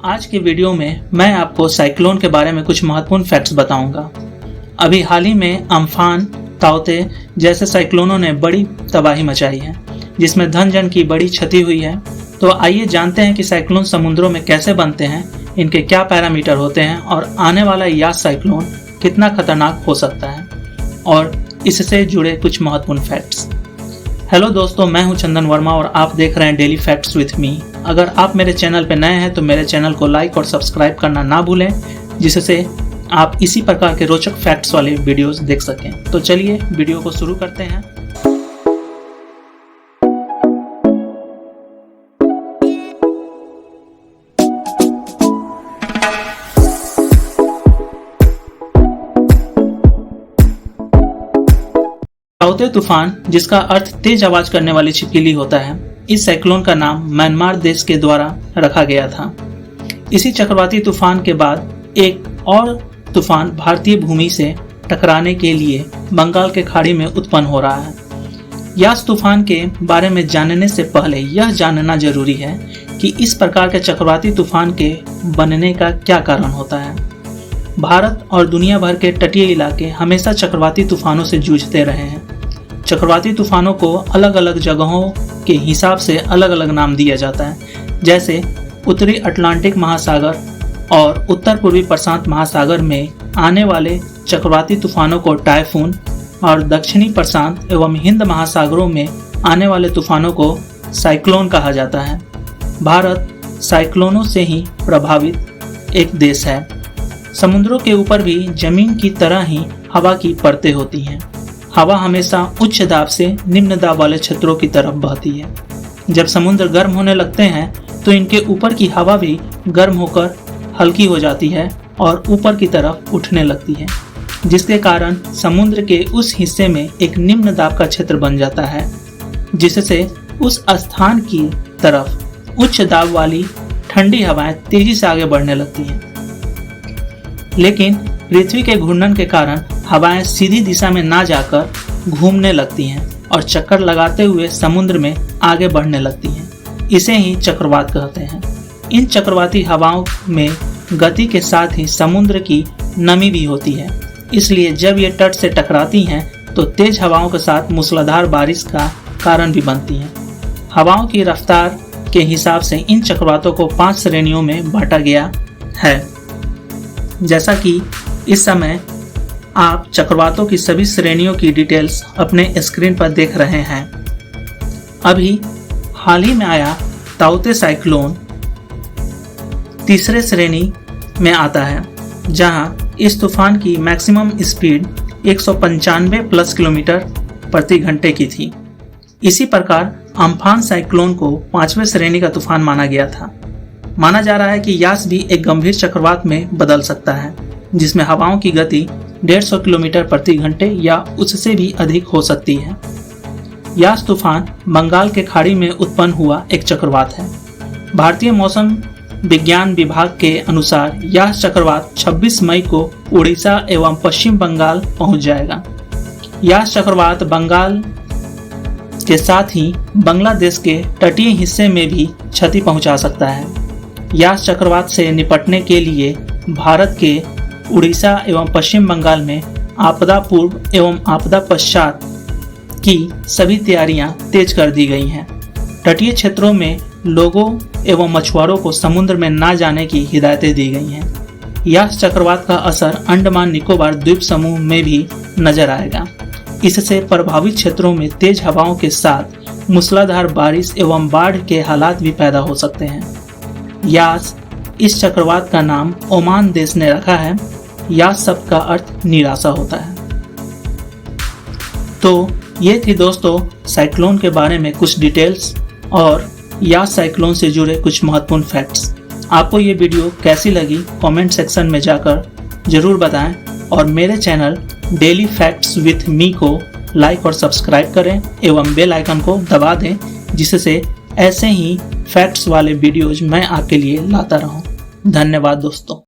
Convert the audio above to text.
आज के वीडियो में मैं आपको साइक्लोन के बारे में कुछ महत्वपूर्ण फैक्ट्स बताऊंगा। अभी हाल ही में अम्फान, ताउते जैसे साइक्लोनों ने बड़ी तबाही मचाई है, जिसमें धन जन की बड़ी क्षति हुई है। तो आइए जानते हैं कि साइक्लोन समुद्रों में कैसे बनते हैं, इनके क्या पैरामीटर होते हैं और आने वाला यास साइक्लोन कितना खतरनाक हो सकता है और इससे जुड़े कुछ महत्वपूर्ण फैक्ट्स। हेलो दोस्तों, मैं हूं चंदन वर्मा और आप देख रहे हैं डेली फैक्ट्स विथ मी। अगर आप मेरे चैनल पर नए हैं तो मेरे चैनल को लाइक और सब्सक्राइब करना ना भूलें, जिससे आप इसी प्रकार के रोचक फैक्ट्स वाले वीडियोस देख सकें। तो चलिए वीडियो को शुरू करते हैं। ताउते तूफान, जिसका अर्थ तेज आवाज करने वाली छिपकली होता है, इस साइक्लोन का नाम म्यांमार देश के द्वारा रखा गया था। इसी चक्रवाती तूफान के बाद एक और तूफान भारतीय भूमि से टकराने के लिए बंगाल के खाड़ी में उत्पन्न हो रहा है। यास तूफान के बारे में जानने से पहले यह जानना जरूरी है कि इस प्रकार के चक्रवाती तूफान के बनने का क्या कारण होता है। भारत और दुनिया भर के तटीय इलाके हमेशा चक्रवाती तूफानों से जूझते रहे हैं। चक्रवाती तूफानों को अलग अलग जगहों के हिसाब से अलग अलग नाम दिया जाता है, जैसे उत्तरी अटलांटिक महासागर और उत्तर पूर्वी प्रशांत महासागर में आने वाले चक्रवाती तूफानों को टाइफून और दक्षिणी प्रशांत एवं हिंद महासागरों में आने वाले तूफानों को साइक्लोन कहा जाता है। भारत साइक्लोनों से ही प्रभावित एक देश है। समुद्रों के ऊपर भी जमीन की तरह ही हवा की परतें होती हैं। हवा हमेशा उच्च दाब से निम्न दाब वाले क्षेत्रों की तरफ बहती है। जब समुद्र गर्म होने लगते हैं तो इनके ऊपर की हवा भी गर्म होकर हल्की हो जाती है और ऊपर की तरफ उठने लगती है, जिसके कारण समुद्र के उस हिस्से में एक निम्न दाब का क्षेत्र बन जाता है, जिससे उस स्थान की तरफ उच्च दाब वाली ठंडी हवाएं तेजी से आगे बढ़ने लगती हैं। लेकिन पृथ्वी के घूर्णन के कारण हवाएं सीधी दिशा में ना जाकर घूमने लगती हैं और चक्कर लगाते हुए समुद्र में आगे बढ़ने लगती हैं। इसे ही चक्रवात कहते हैं। इन चक्रवाती हवाओं में गति के साथ ही समुद्र की नमी भी होती है, इसलिए जब ये तट से टकराती हैं तो तेज हवाओं के साथ मूसलाधार बारिश का कारण भी बनती हैं। हवाओं की रफ्तार के हिसाब से इन चक्रवातों को 5 श्रेणियों में बांटा गया है। जैसा कि इस समय आप चक्रवातों की सभी श्रेणियों की डिटेल्स अपने स्क्रीन पर देख रहे हैं। अभी हाल ही में आया ताउते साइक्लोन तीसरे श्रेणी में आता है, जहां इस तूफान की मैक्सिमम स्पीड 195 प्लस किलोमीटर प्रति घंटे की थी। इसी प्रकार अम्फान साइक्लोन को 5वें श्रेणी का तूफान माना गया था। माना जा रहा है कि यास भी एक गंभीर चक्रवात में बदल सकता है, जिसमें हवाओं की गति 150 किलोमीटर प्रति घंटे या उससे भी अधिक हो सकती है। यास तूफान बंगाल के खाड़ी में उत्पन्न हुआ एक चक्रवात है। भारतीय मौसम विज्ञान विभाग के अनुसार यह चक्रवात 26 मई को उड़ीसा एवं पश्चिम बंगाल पहुंच जाएगा। यह चक्रवात बंगाल के साथ ही बांग्लादेश के तटीय हिस्से में भी क्षति पहुंचा सकता है। यह चक्रवात से निपटने के लिए भारत के उड़ीसा एवं पश्चिम बंगाल में आपदा पूर्व एवं आपदा पश्चात की सभी तैयारियां तेज कर दी गई हैं। तटीय क्षेत्रों में लोगों एवं मछुआरों को समुद्र में ना जाने की हिदायतें दी गई हैं। यह चक्रवात का असर अंडमान निकोबार द्वीप समूह में भी नजर आएगा। इससे प्रभावित क्षेत्रों में तेज हवाओं के साथ मूसलाधार बारिश एवं बाढ़ के हालात भी पैदा हो सकते हैं। यास, इस चक्रवात का नाम ओमान देश ने रखा है। यास शब्द का अर्थ निराशा होता है। तो ये थी दोस्तों साइक्लोन के बारे में कुछ डिटेल्स और यास साइक्लोन से जुड़े कुछ महत्वपूर्ण फैक्ट्स। आपको ये वीडियो कैसी लगी कमेंट सेक्शन में जाकर जरूर बताएं और मेरे channel daily facts with me को लाइक और सब्सक्राइब करें एवं बेल आइकन को दबा दें, जिससे ऐसे ही फैक्ट्स वाले वीडियोज मैं आपके लिए लाता रहूं। धन्यवाद दोस्तों।